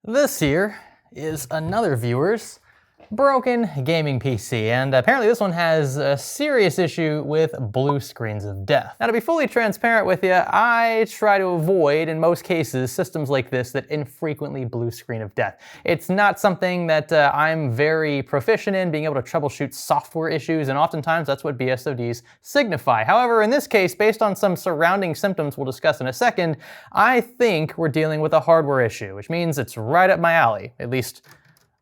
This here is another viewer's broken gaming PC, and apparently this one has a serious issue with blue screens of death. Now, to be fully transparent with you, I try to avoid, in most cases, systems like this that infrequently blue screen of death. It's not something that I'm very proficient in, being able to troubleshoot software issues, and oftentimes that's what BSODs signify. However, in this case, based on some surrounding symptoms we'll discuss in a second, I think we're dealing with a hardware issue, which means it's right up my alley, at least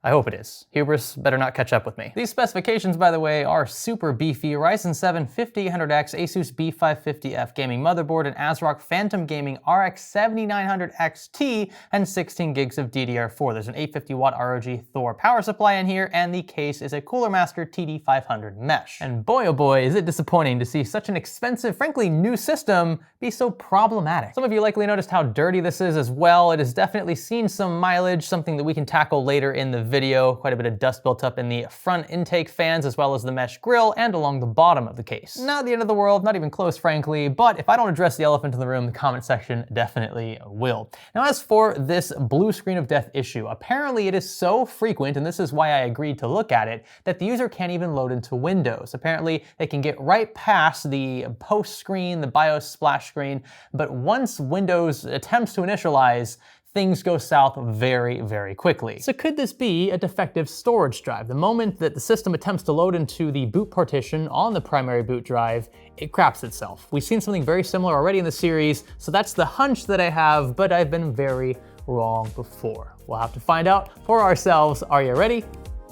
I hope it is. Hubris better not catch up with me. These specifications, by the way, are super beefy. Ryzen 7 5800X, Asus B550F gaming motherboard, and ASRock Phantom Gaming RX 7900 XT, and 16 gigs of DDR4. There's an 850 watt ROG Thor power supply in here, and the case is a Cooler Master TD500 mesh. And boy oh boy, is it disappointing to see such an expensive, frankly new system be so problematic. Some of you likely noticed how dirty this is as well. It has definitely seen some mileage, something that we can tackle later in the video. Quite a bit of dust built up in the front intake fans as well as the mesh grille and along the bottom of the case. Not the end of the world, not even close frankly, but if I don't address the elephant in the room, the comment section definitely will. Now, as for this blue screen of death issue, apparently it is so frequent, and this is why I agreed to look at it, that the user can't even load into Windows. Apparently they can get right past the post screen, the BIOS splash screen, but once Windows attempts to initialize, things go south very, very quickly. So could this be a defective storage drive? The moment that the system attempts to load into the boot partition on the primary boot drive, it craps itself. We've seen something very similar already in the series, so that's the hunch that I have, but I've been very wrong before. We'll have to find out for ourselves. Are you ready?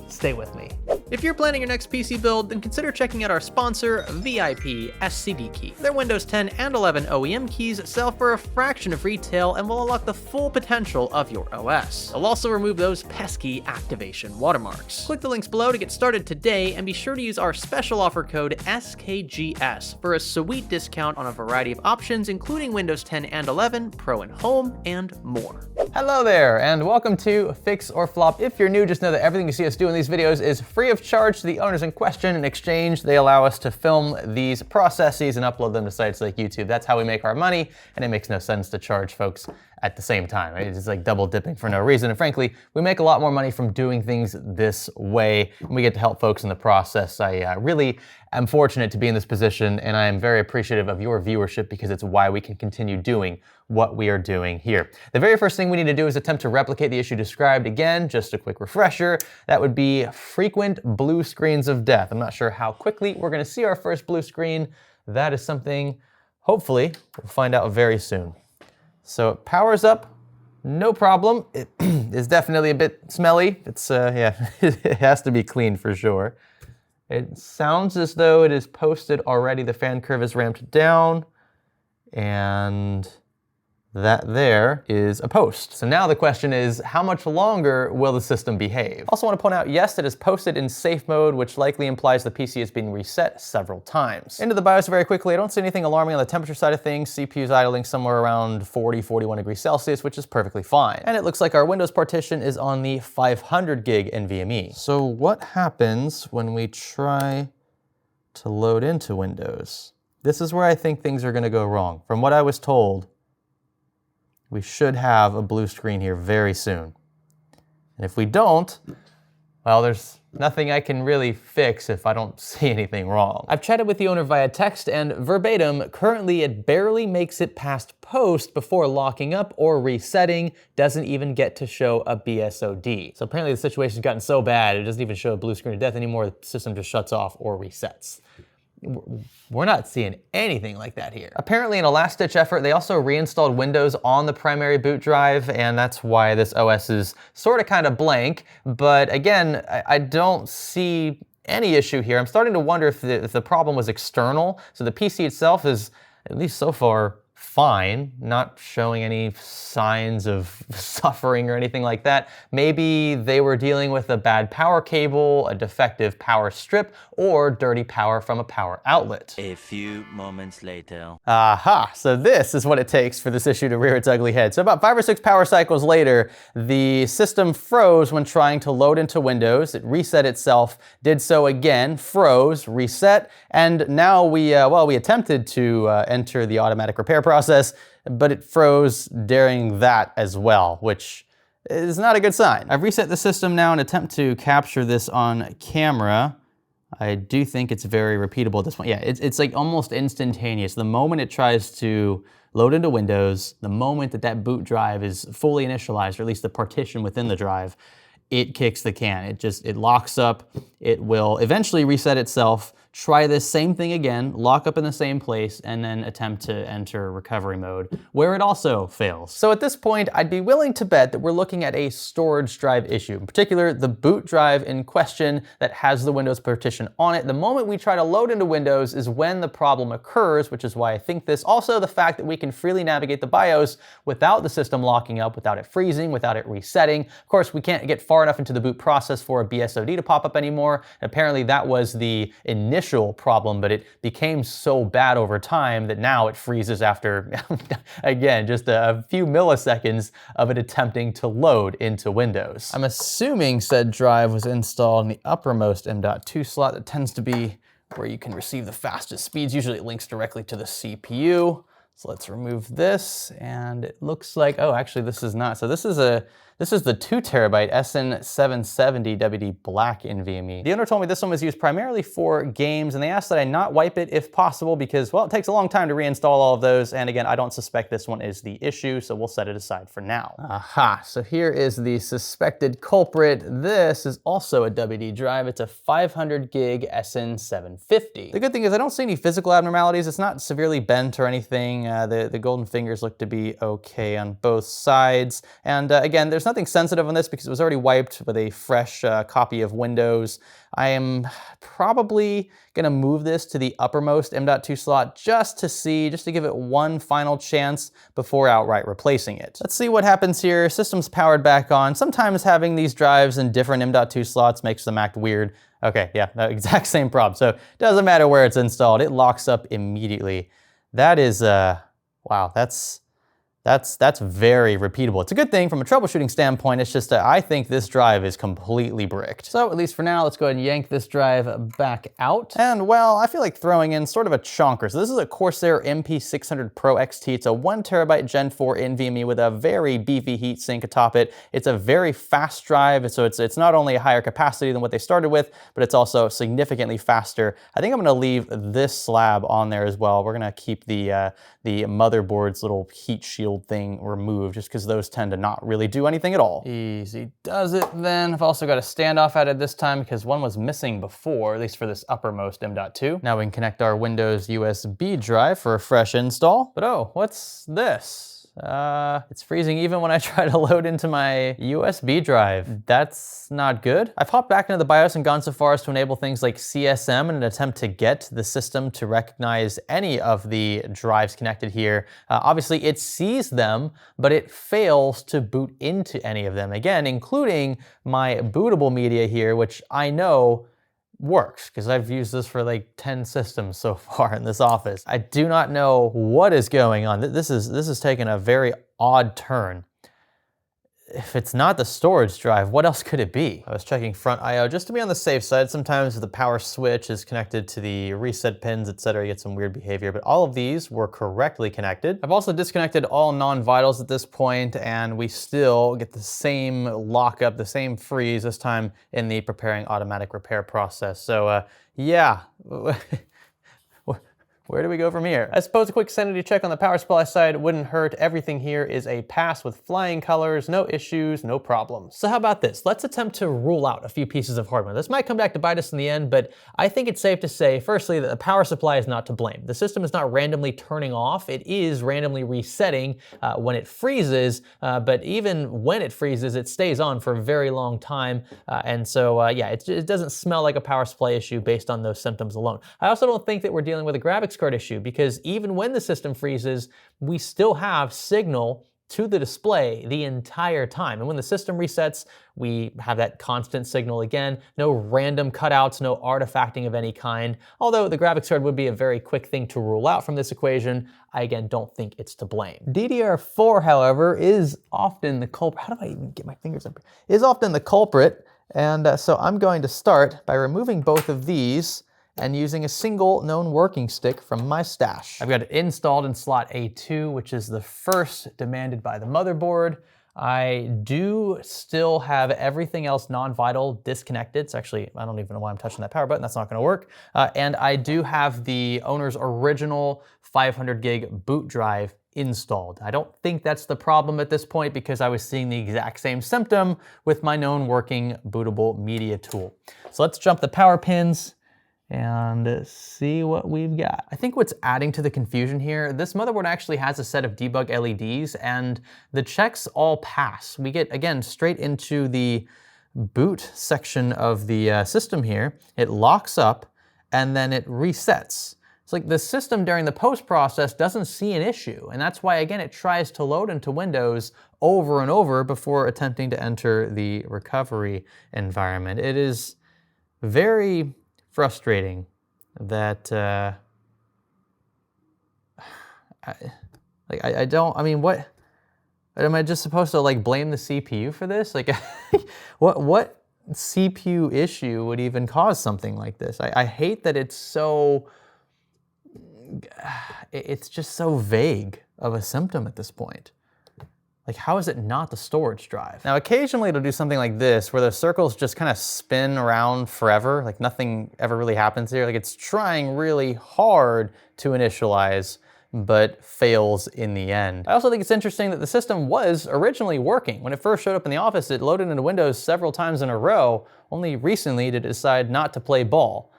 Stay with me. If you're planning your next PC build, then consider checking out our sponsor, VIP SCD Key. Their Windows 10 and 11 OEM keys sell for a fraction of retail and will unlock the full potential of your OS. They'll also remove those pesky activation watermarks. Click the links below to get started today, and be sure to use our special offer code SKGS for a sweet discount on a variety of options, including Windows 10 and 11, Pro and Home, and more. Hello there, and welcome to Fix or Flop. If you're new, just know that everything you see us do in these videos is free of charge to the owners in question. In exchange, they allow us to film these processes and upload them to sites like YouTube. That's how we make our money, and it makes no sense to charge folks at the same time. Right? It's like double dipping for no reason. And frankly, we make a lot more money from doing things this way, and we get to help folks in the process. I really am fortunate to be in this position, and I am very appreciative of your viewership because it's why we can continue doing what we are doing here. The very first thing we need to do is attempt to replicate the issue described. Again, just a quick refresher, that would be frequent blue screens of death. I'm not sure how quickly we're gonna see our first blue screen. That is something, hopefully, we'll find out very soon. So it powers up, no problem. It is definitely a bit smelly. It's, yeah, it has to be cleaned for sure. It sounds as though it is posted already. The fan curve is ramped down, and that there is a post. So now the question is, how much longer will the system behave? Also want to point out, yes, it is posted in safe mode, which likely implies the PC has been reset several times. Into the BIOS very quickly. I don't see anything alarming on the temperature side of things. CPU's idling somewhere around 40, 41 degrees Celsius, which is perfectly fine. And it looks like our Windows partition is on the 500 gig NVMe. So what happens when we try to load into Windows? This is where I think things are going to go wrong. From what I was told, we should have a blue screen here very soon. And if we don't, well, there's nothing I can really fix if I don't see anything wrong. I've chatted with the owner via text, and verbatim, currently it barely makes it past post before locking up or resetting, doesn't even get to show a BSOD. So apparently the situation's gotten so bad, it doesn't even show a blue screen of death anymore, the system just shuts off or resets. We're not seeing anything like that here. Apparently in a last-ditch effort, they also reinstalled Windows on the primary boot drive, and that's why this OS is sort of kind of blank. But again, I don't see any issue here. I'm starting to wonder if the problem was external. So the PC itself is, at least so far, fine, not showing any signs of suffering or anything like that. Maybe they were dealing with a bad power cable, a defective power strip, or dirty power from a power outlet. A few moments later. Aha, so this is what it takes for this issue to rear its ugly head. So about 5 or 6 power cycles later, the system froze when trying to load into Windows. It reset itself, did so again, froze, reset, and now we attempted to enter the automatic repair process, but it froze during that as well, which is not a good sign. I've reset the system now in an attempt to capture this on camera. I do think it's very repeatable at this point. Yeah, it's like almost instantaneous. The moment it tries to load into Windows, the moment that boot drive is fully initialized, or at least the partition within the drive, it kicks the can. It locks up. It will eventually reset itself, try this same thing again, lock up in the same place, and then attempt to enter recovery mode, where it also fails. So at this point, I'd be willing to bet that we're looking at a storage drive issue. In particular, the boot drive in question that has the Windows partition on it. The moment we try to load into Windows is when the problem occurs, which is why I think this. Also, the fact that we can freely navigate the BIOS without the system locking up, without it freezing, without it resetting. Of course, we can't get far enough into the boot process for a BSOD to pop up anymore. Apparently, that was the initial problem, but it became so bad over time that now it freezes after, again, just a few milliseconds of it attempting to load into Windows. I'm assuming said drive was installed in the uppermost M.2 slot. That tends to be where you can receive the fastest speeds. Usually it links directly to the CPU. So let's remove this, and it looks like, oh, actually this is not. So this is the 2 terabyte SN770 WD Black NVMe. The owner told me this one was used primarily for games, and they asked that I not wipe it if possible because, well, it takes a long time to reinstall all of those. And again, I don't suspect this one is the issue, so we'll set it aside for now. Aha, so here is the suspected culprit. This is also a WD drive. It's a 500 gig SN750. The good thing is I don't see any physical abnormalities. It's not severely bent or anything. The golden fingers look to be okay on both sides. And again, there's nothing sensitive on this because it was already wiped with a fresh copy of Windows. I am probably gonna move this to the uppermost M.2 slot just to give it one final chance before outright replacing it. Let's see what happens here. System's powered back on. Sometimes having these drives in different M.2 slots makes them act weird. Okay, yeah, the exact same problem. So it doesn't matter where it's installed, it locks up immediately. That is, wow, that's very repeatable. It's a good thing from a troubleshooting standpoint. It's just that I think this drive is completely bricked. So at least for now, let's go ahead and yank this drive back out. And well, I feel like throwing in sort of a chonker. So this is a Corsair MP600 Pro XT. It's a 1 terabyte Gen 4 NVMe with a very beefy heatsink atop it. It's a very fast drive, so it's not only a higher capacity than what they started with, but it's also significantly faster. I think I'm gonna leave this slab on there as well. We're gonna keep the motherboard's little heat shield thing removed just because those tend to not really do anything at all. Easy does it then. I've also got a standoff added this time because one was missing before, at least for this uppermost M.2. Now we can connect our Windows USB drive for a fresh install. But oh, what's this? It's freezing even when I try to load into my USB drive. That's not good. I've hopped back into the BIOS and gone so far as to enable things like CSM in an attempt to get the system to recognize any of the drives connected here. Obviously it sees them, but it fails to boot into any of them. Again, including my bootable media here, which I know works because I've used this for like 10 systems so far in this office. I do not know what is going on. This is taking a very odd turn. If it's not the storage drive, what else could it be? I was checking front I/O just to be on the safe side. Sometimes the power switch is connected to the reset pins, etc. You get some weird behavior, but all of these were correctly connected. I've also disconnected all non-vitals at this point, and we still get the same lockup, the same freeze, this time in the preparing automatic repair process. So yeah. Where do we go from here? I suppose a quick sanity check on the power supply side wouldn't hurt. Everything here is a pass with flying colors, no issues, no problems. So how about this? Let's attempt to rule out a few pieces of hardware. This might come back to bite us in the end, but I think it's safe to say, firstly, that the power supply is not to blame. The system is not randomly turning off. It is randomly resetting when it freezes, but even when it freezes, it stays on for a very long time. And so, yeah, it doesn't smell like a power supply issue based on those symptoms alone. I also don't think that we're dealing with a graphics card issue because even when the system freezes, we still have signal to the display the entire time. And when the system resets, we have that constant signal again, no random cutouts, no artifacting of any kind. Although the graphics card would be a very quick thing to rule out from this equation, I again don't think it's to blame. DDR4, however, is often the culprit. How do I even get my fingers up here? Is often the culprit. And so I'm going to start by removing both of these and using a single known working stick from my stash. I've got it installed in slot A2, which is the first demanded by the motherboard. I do still have everything else non-vital disconnected. It's actually, I don't even know why I'm touching that power button. That's not gonna work. And I do have the owner's original 500 gig boot drive installed. I don't think that's the problem at this point because I was seeing the exact same symptom with my known working bootable media tool. So let's jump the power pins and see what we've got. I think what's adding to the confusion here, this motherboard actually has a set of debug LEDs and the checks all pass. We get, again, straight into the boot section of the system here. It locks up and then it resets. It's like the system during the post process doesn't see an issue. And that's why, again, it tries to load into Windows over and over before attempting to enter the recovery environment. It is very frustrating that what am I just supposed to like blame the CPU for this? Like what CPU issue would even cause something like this? I hate that it's just so vague of a symptom at this point. Like, how is it not the storage drive? Now, occasionally it'll do something like this, where the circles just kind of spin around forever, like nothing ever really happens here. Like it's trying really hard to initialize, but fails in the end. I also think it's interesting that the system was originally working. When it first showed up in the office, it loaded into Windows several times in a row. Only recently did it decide not to play ball.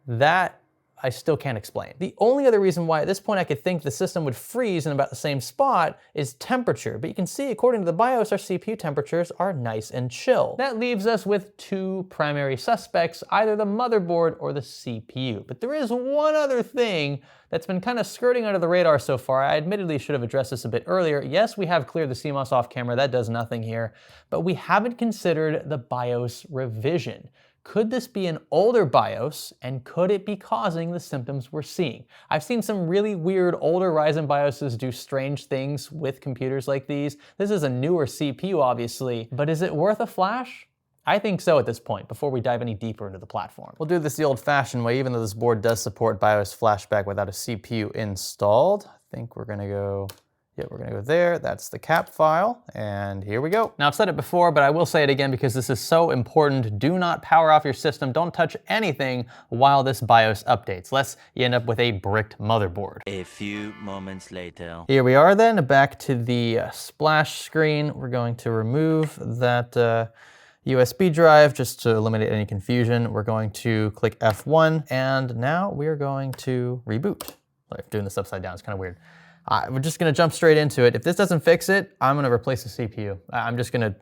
That I still can't explain. The only other reason why at this point I could think the system would freeze in about the same spot is temperature. But you can see, according to the BIOS, our CPU temperatures are nice and chill. That leaves us with two primary suspects, either the motherboard or the CPU. But there is one other thing that's been kind of skirting under the radar so far. I admittedly should have addressed this a bit earlier. Yes, we have cleared the CMOS off camera. That does nothing here. But we haven't considered the BIOS revision. Could this be an older BIOS, and could it be causing the symptoms we're seeing? I've seen some really weird older Ryzen BIOSes do strange things with computers like these. This is a newer CPU, obviously, but is it worth a flash? I think so at this point, before we dive any deeper into the platform. We'll do this the old-fashioned way, even though this board does support BIOS flashback without a CPU installed. I think we're gonna go there. That's the cap file, and here we go. Now, I've said it before, but I will say it again because this is so important. Do not power off your system. Don't touch anything while this BIOS updates, lest you end up with a bricked motherboard. A few moments later. Here we are then, back to the splash screen. We're going to remove that USB drive just to eliminate any confusion. We're going to click F1, and now we're going to reboot. Like doing this upside down, it's kind of weird. We're just gonna jump straight into it. If this doesn't fix it, I'm gonna replace the CPU. I'm just gonna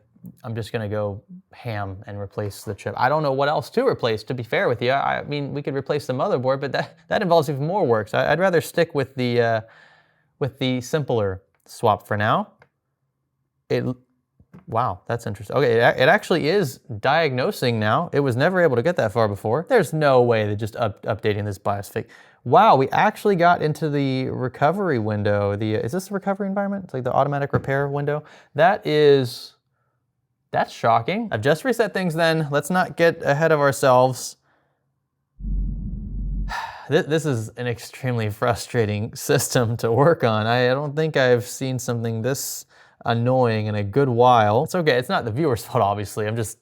go ham and replace the chip. I don't know what else to replace, to be fair with you. I mean, we could replace the motherboard, but that involves even more work. So I'd rather stick with the simpler swap for now. Wow, that's interesting. Okay, it actually is diagnosing now. It was never able to get that far before. There's no way that just updating this BIOS fix. Wow, we actually got into the recovery window. Is this the recovery environment? It's like the automatic repair window. That's shocking. I've just reset things then. Let's not get ahead of ourselves. This is an extremely frustrating system to work on. I don't think I've seen something this annoying in a good while. It's okay, it's not the viewer's fault, obviously. I'm just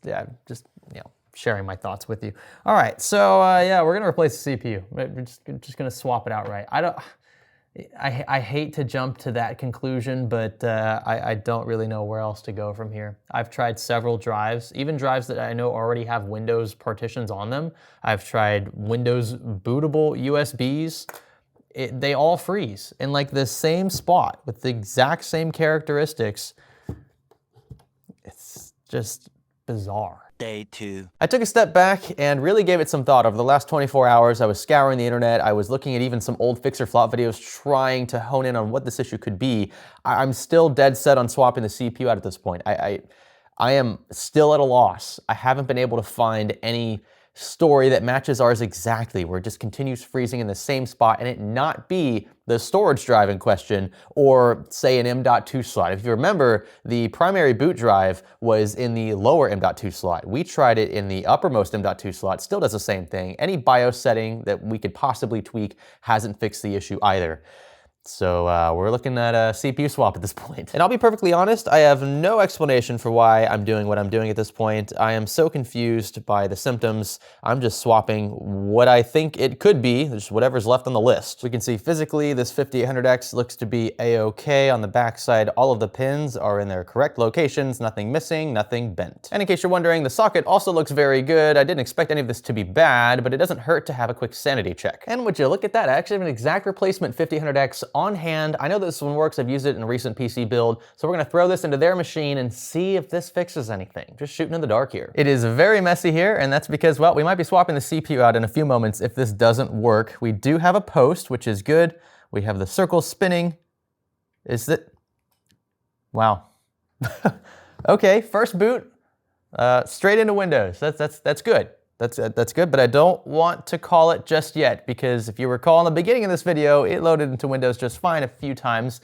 sharing my thoughts with you. All right, so yeah, we're gonna replace the CPU. We're just gonna swap it outright. I hate to jump to that conclusion, but I don't really know where else to go from here. I've tried several drives, even drives that I know already have Windows partitions on them. I've tried Windows bootable USBs. They all freeze in like the same spot with the exact same characteristics. It's just bizarre. Day 2. I took a step back and really gave it some thought. Over the last 24 hours, I was scouring the internet. I was looking at even some old fixer flop videos trying to hone in on what this issue could be. I'm still dead set on swapping the CPU out at this point. I am still at a loss. I haven't been able to find any story that matches ours exactly, where it just continues freezing in the same spot and it not be the storage drive in question or say an M.2 slot. If you remember, the primary boot drive was in the lower M.2 slot. We tried it in the uppermost M.2 slot, still does the same thing. Any BIOS setting that we could possibly tweak hasn't fixed the issue either. So we're looking at a CPU swap at this point. And I'll be perfectly honest, I have no explanation for why I'm doing what I'm doing at this point. I am so confused by the symptoms. I'm just swapping what I think it could be, just whatever's left on the list. We can see physically this 5800X looks to be A-OK. On the backside, all of the pins are in their correct locations, nothing missing, nothing bent. And in case you're wondering, the socket also looks very good. I didn't expect any of this to be bad, but it doesn't hurt to have a quick sanity check. And would you look at that, I actually have an exact replacement 5800X on hand. I know this one works, I've used it in a recent PC build, so we're gonna throw this into their machine and see if this fixes anything. Just shooting in the dark here. It is very messy here, and that's because, well, we might be swapping the CPU out in a few moments if this doesn't work. We do have a post, which is good. We have the circle spinning. Is it? Wow. Okay, first boot, straight into Windows. That's good. That's good, but I don't want to call it just yet, because if you recall in the beginning of this video, it loaded into Windows just fine a few times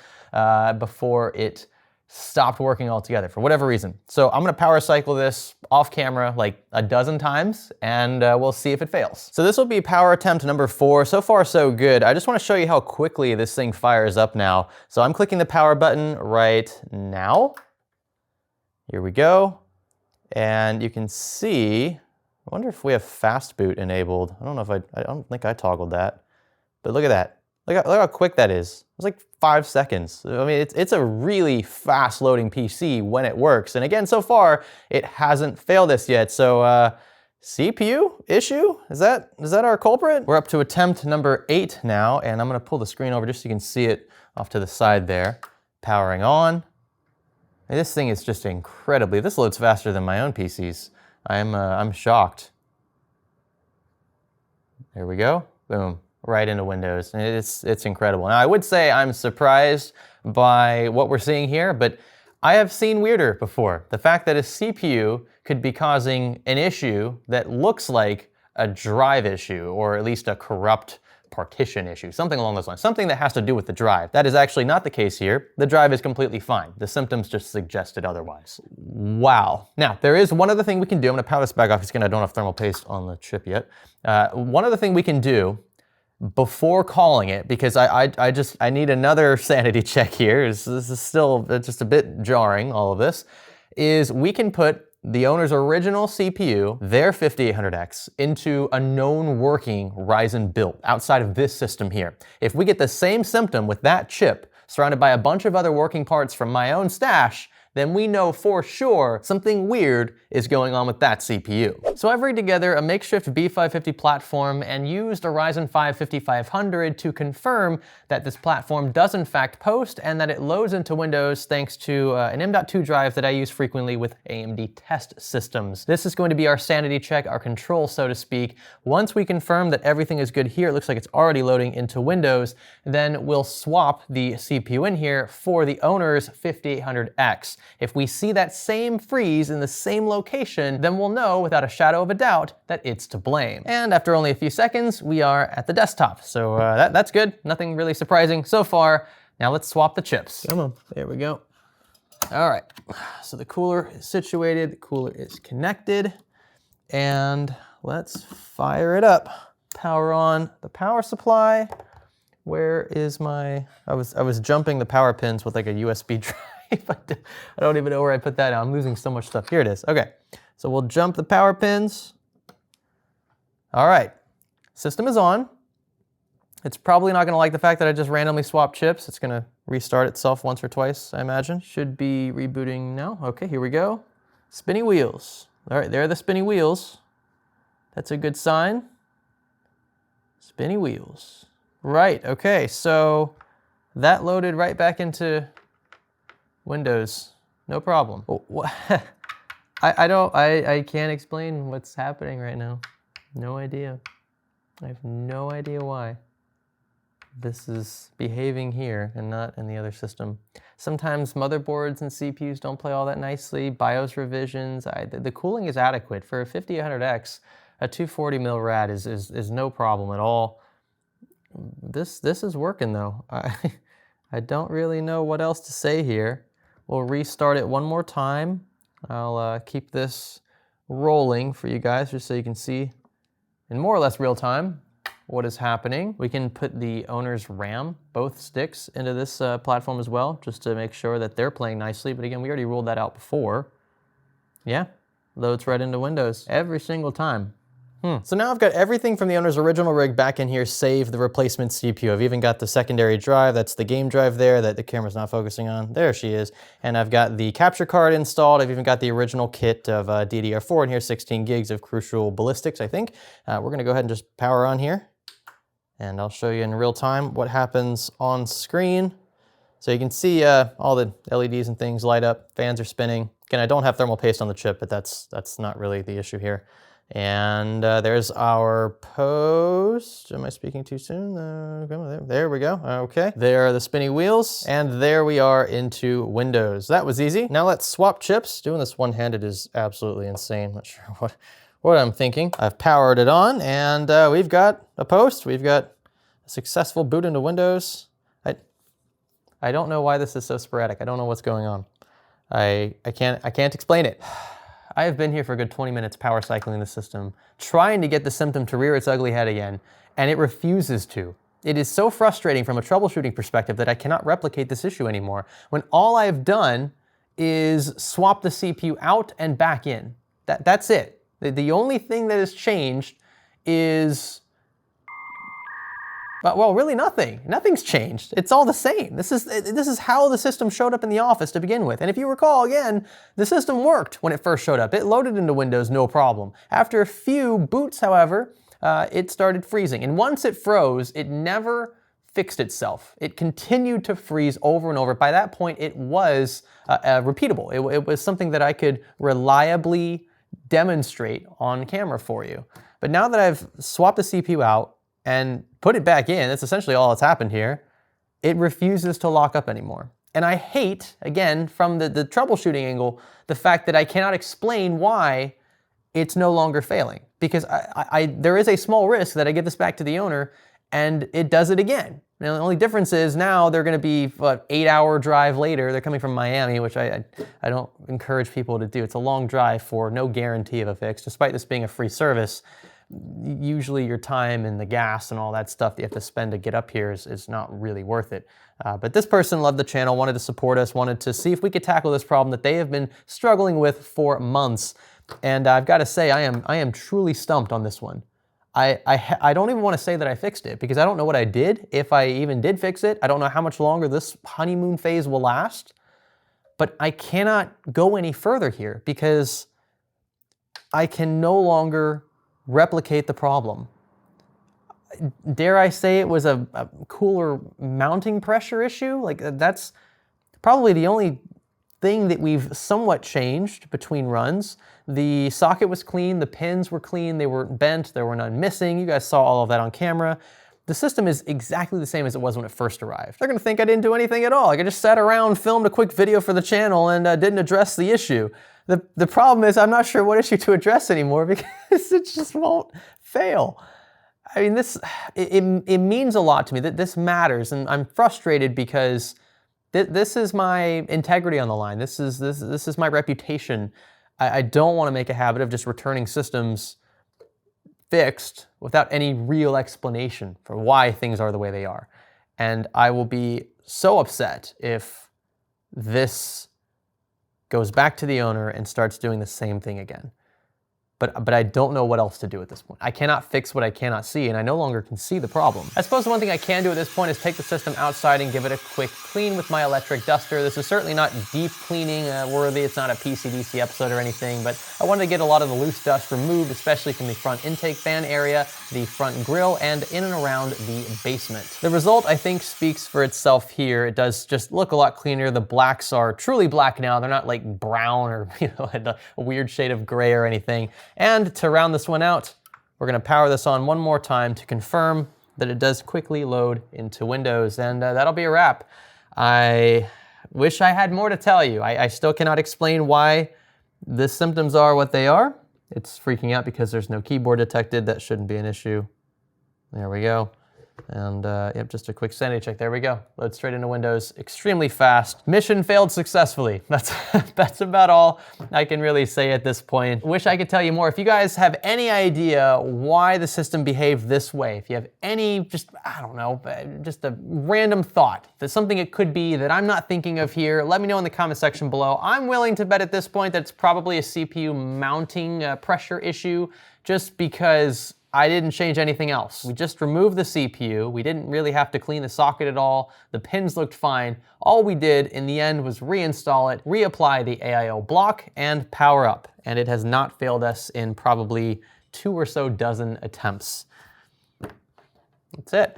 before it stopped working altogether for whatever reason. So I'm gonna power cycle this off camera like a dozen times, and we'll see if it fails. So this will be power attempt number 4. So far, so good. I just wanna show you how quickly this thing fires up now. So I'm clicking the power button right now. Here we go. And you can see, I wonder if we have fast boot enabled. I don't know if I don't think I toggled that, but look at that. Look how quick that is. It's like 5 seconds. I mean, it's a really fast loading PC when it works. And again, so far, it hasn't failed us yet. So CPU issue? Is that our culprit? We're up to attempt number 8 now, and I'm gonna pull the screen over just so you can see it off to the side there. Powering on. And this thing is just incredibly, this loads faster than my own PCs. I'm shocked. There we go, boom, right into Windows. And it's incredible. Now I would say I'm surprised by what we're seeing here, but I have seen weirder before. The fact that a CPU could be causing an issue that looks like a drive issue, or at least a corrupt partition issue, something along those lines, something that has to do with the drive. That is actually not the case here. The drive is completely fine. The symptoms just suggested otherwise. Wow. Now, there is one other thing we can do. I'm gonna power this back off because I don't have thermal paste on the chip yet. One other thing we can do before calling it, because I need another sanity check here. This is still just a bit jarring, all of this, is we can put the owner's original CPU, their 5800X, into a known working Ryzen build outside of this system here. If we get the same symptom with that chip surrounded by a bunch of other working parts from my own stash, then we know for sure something weird is going on with that CPU. So I've rigged together a makeshift B550 platform and used a Ryzen 5 5500 to confirm that this platform does in fact post and that it loads into Windows thanks to an M.2 drive that I use frequently with AMD test systems. This is going to be our sanity check, our control, so to speak. Once we confirm that everything is good here, it looks like it's already loading into Windows, then we'll swap the CPU in here for the owner's 5800X. If we see that same freeze in the same location, then we'll know without a shadow of a doubt that it's to blame. And after only a few seconds, we are at the desktop. So that's good. Nothing really surprising so far. Now let's swap the chips. Come on, there we go. All right, so the cooler is situated, the cooler is connected, and let's fire it up. Power on the power supply. Where is my, I was jumping the power pins with like a USB drive. I don't even know where I put that now. I'm losing so much stuff. Here it is. Okay, so we'll jump the power pins. All right, system is on. It's probably not gonna like the fact that I just randomly swapped chips. It's gonna restart itself once or twice, I imagine. Should be rebooting now. Okay, here we go. Spinny wheels. All right, there are the spinny wheels. That's a good sign. Spinny wheels. Right, okay, so that loaded right back into Windows, no problem. I can't explain what's happening right now. No idea. I have no idea why this is behaving here and not in the other system. Sometimes motherboards and CPUs don't play all that nicely. BIOS revisions, the cooling is adequate. For a 5800X, a 240 mil rad is no problem at all. This is working though. I don't really know what else to say here. We'll restart it one more time. I'll keep this rolling for you guys just so you can see in more or less real time what is happening. We can put the owner's RAM, both sticks, into this platform as well, just to make sure that they're playing nicely. But again, we already ruled that out before. Yeah, loads right into Windows every single time. So now I've got everything from the owner's original rig back in here, save the replacement CPU. I've even got the secondary drive, that's the game drive there that the camera's not focusing on. There she is. And I've got the capture card installed. I've even got the original kit of DDR4 in here, 16 gigs of Crucial Ballistics, I think. We're gonna go ahead and just power on here. And I'll show you in real time what happens on screen. So you can see all the LEDs and things light up, fans are spinning. Again, I don't have thermal paste on the chip, but that's not really the issue here. And there's our post. Am I speaking too soon? There we go. Okay. There are the spinny wheels. And there we are into Windows. That was easy. Now let's swap chips. Doing this one-handed is absolutely insane. Not sure what I'm thinking. I've powered it on, and we've got a post. We've got a successful boot into Windows. I don't know why this is so sporadic. I don't know what's going on. I can't explain it. I have been here for a good 20 minutes power cycling the system, trying to get the symptom to rear its ugly head again, and it refuses to. It is so frustrating from a troubleshooting perspective that I cannot replicate this issue anymore, when all I have done is swap the CPU out and back in. That's it. The only thing that has changed is, well, really nothing. Nothing's changed. It's all the same. This is how the system showed up in the office to begin with. And if you recall, again, the system worked when it first showed up. It loaded into Windows, no problem. After a few boots, however, it started freezing. And once it froze, it never fixed itself. It continued to freeze over and over. By that point, it was repeatable. It was something that I could reliably demonstrate on camera for you. But now that I've swapped the CPU out and put it back in, that's essentially all that's happened here, it refuses to lock up anymore. And I hate, again, from the troubleshooting angle, the fact that I cannot explain why it's no longer failing. Because there is a small risk that I give this back to the owner and it does it again. Now, the only difference is now they're gonna be, what, 8-hour drive later. They're coming from Miami, which I don't encourage people to do. It's a long drive for no guarantee of a fix. Despite this being a free service, usually your time and the gas and all that stuff that you have to spend to get up here is not really worth it. But this person loved the channel, wanted to support us, wanted to see if we could tackle this problem that they have been struggling with for months. And I've got to say, I am truly stumped on this one. I don't even want to say that I fixed it because I don't know what I did, if I even did fix it. I don't know how much longer this honeymoon phase will last. But I cannot go any further here because I can no longer replicate the problem. Dare I say it was a cooler mounting pressure issue? Like, that's probably the only thing that we've somewhat changed between runs. The socket was clean, the pins were clean, they weren't bent, there were none missing. You guys saw all of that on camera. The system is exactly the same as it was when it first arrived. They're gonna think I didn't do anything at all. Like I just sat around, filmed a quick video for the channel and didn't address the issue. The problem is I'm not sure what issue to address anymore because it just won't fail. I mean, it means a lot to me that this matters, and I'm frustrated because this is my integrity on the line. This is my reputation. I don't want to make a habit of just returning systems fixed without any real explanation for why things are the way they are. And I will be so upset if this goes back to the owner and starts doing the same thing again. But I don't know what else to do at this point. I cannot fix what I cannot see, and I no longer can see the problem. I suppose the one thing I can do at this point is take the system outside and give it a quick clean with my electric duster. This is certainly not deep cleaning worthy. It's not a PCDC episode or anything, but I wanted to get a lot of the loose dust removed, especially from the front intake fan area, the front grille, and in and around the basement. The result, I think, speaks for itself here. It does just look a lot cleaner. The blacks are truly black now. They're not like brown or a weird shade of gray or anything. And to round this one out, we're gonna power this on one more time to confirm that it does quickly load into Windows, and that'll be a wrap. I wish I had more to tell you. I still cannot explain why the symptoms are what they are. It's freaking out because there's no keyboard detected. That shouldn't be an issue. There we go. And yep, just a quick sanity check. There we go. Load straight into Windows, extremely fast. Mission failed successfully. That's about all I can really say at this point. Wish I could tell you more. If you guys have any idea why the system behaved this way, if you have any, just, I don't know, just a random thought, if there's something it could be that I'm not thinking of here, let me know in the comment section below. I'm willing to bet at this point that it's probably a CPU mounting pressure issue, just because I didn't change anything else. We just removed the CPU. We didn't really have to clean the socket at all. The pins looked fine. All we did in the end was reinstall it, reapply the AIO block, and power up. And it has not failed us in probably 2 or so dozen attempts. That's it.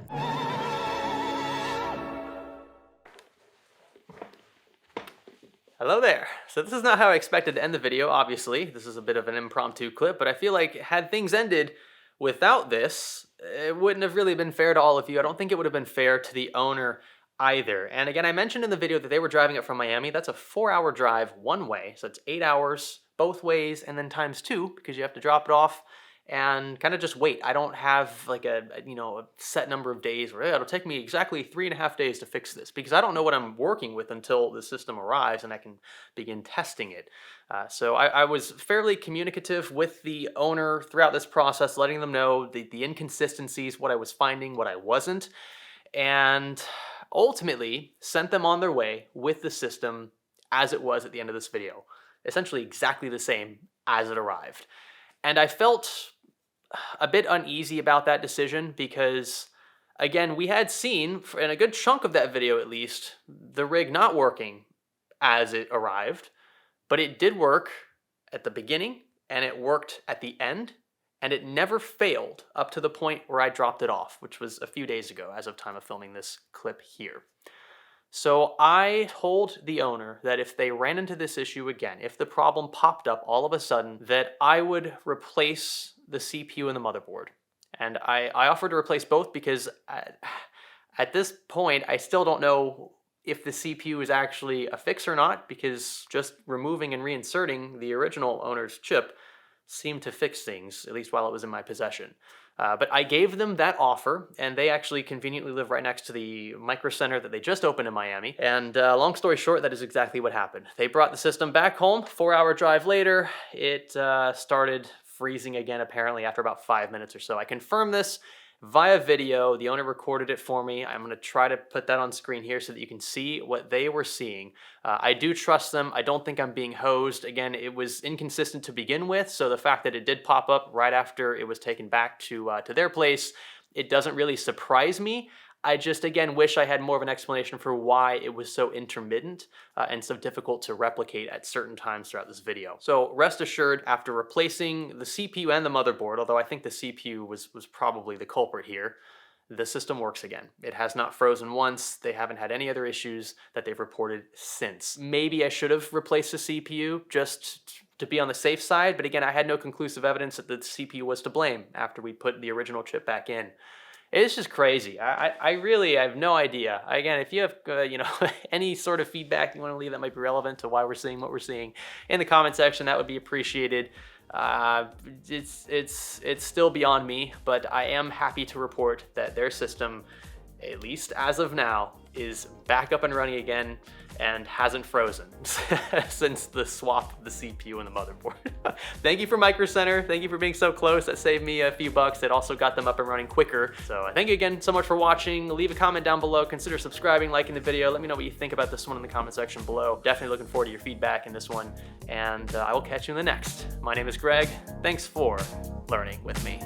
Hello there. So this is not how I expected to end the video, obviously. This is a bit of an impromptu clip, but I feel like had things ended without this, it wouldn't have really been fair to all of you. I don't think it would have been fair to the owner either. And again, I mentioned in the video that they were driving it from Miami. That's a 4-hour drive one way. So it's 8 hours both ways, and then times 2 because you have to drop it off and kind of just wait. I don't have like a set number of days where it'll take me exactly 3.5 days to fix this, because I don't know what I'm working with until the system arrives and I can begin testing it. So I was fairly communicative with the owner throughout this process, letting them know the inconsistencies, what I was finding, what I wasn't, and ultimately sent them on their way with the system as it was at the end of this video. Essentially exactly the same as it arrived. And I felt a bit uneasy about that decision because, again, we had seen, in a good chunk of that video at least, the rig not working as it arrived, but it did work at the beginning and it worked at the end, and it never failed up to the point where I dropped it off, which was a few days ago as of time of filming this clip here. So I told the owner that if they ran into this issue again, if the problem popped up all of a sudden, that I would replace the CPU and the motherboard. And I offered to replace both because at this point, I still don't know if the CPU is actually a fix or not, because just removing and reinserting the original owner's chip seemed to fix things, at least while it was in my possession. But I gave them that offer, and they actually conveniently live right next to the Micro Center that they just opened in Miami. And long story short, that is exactly what happened. They brought the system back home. 4-hour drive later, it started freezing again, apparently, after about 5 minutes or so. I confirmed this via video. The owner recorded it for me. I'm going to try to put that on screen here so that you can see what they were seeing. I do trust them. I don't think I'm being hosed. Again, it was inconsistent to begin with, so the fact that it did pop up right after it was taken back to their place, it doesn't really surprise me. I just, again, wish I had more of an explanation for why it was so intermittent and so difficult to replicate at certain times throughout this video. So rest assured, after replacing the CPU and the motherboard, although I think the CPU was probably the culprit here, the system works again. It has not frozen once. They haven't had any other issues that they've reported since. Maybe I should have replaced the CPU just to be on the safe side, but again, I had no conclusive evidence that the CPU was to blame after we put the original chip back in. It's just crazy. I really have no idea. Again, if you have any sort of feedback you want to leave that might be relevant to why we're seeing what we're seeing in the comment section, that would be appreciated. It's still beyond me, but I am happy to report that their system, at least as of now, is back up and running again and hasn't frozen since the swap of the CPU and the motherboard. Thank you for Micro Center. Thank you for being so close. That saved me a few bucks. It also got them up and running quicker. So thank you again so much for watching. Leave a comment down below. Consider subscribing, liking the video. Let me know what you think about this one in the comment section below. Definitely looking forward to your feedback in this one. And I will catch you in the next. My name is Greg. Thanks for learning with me.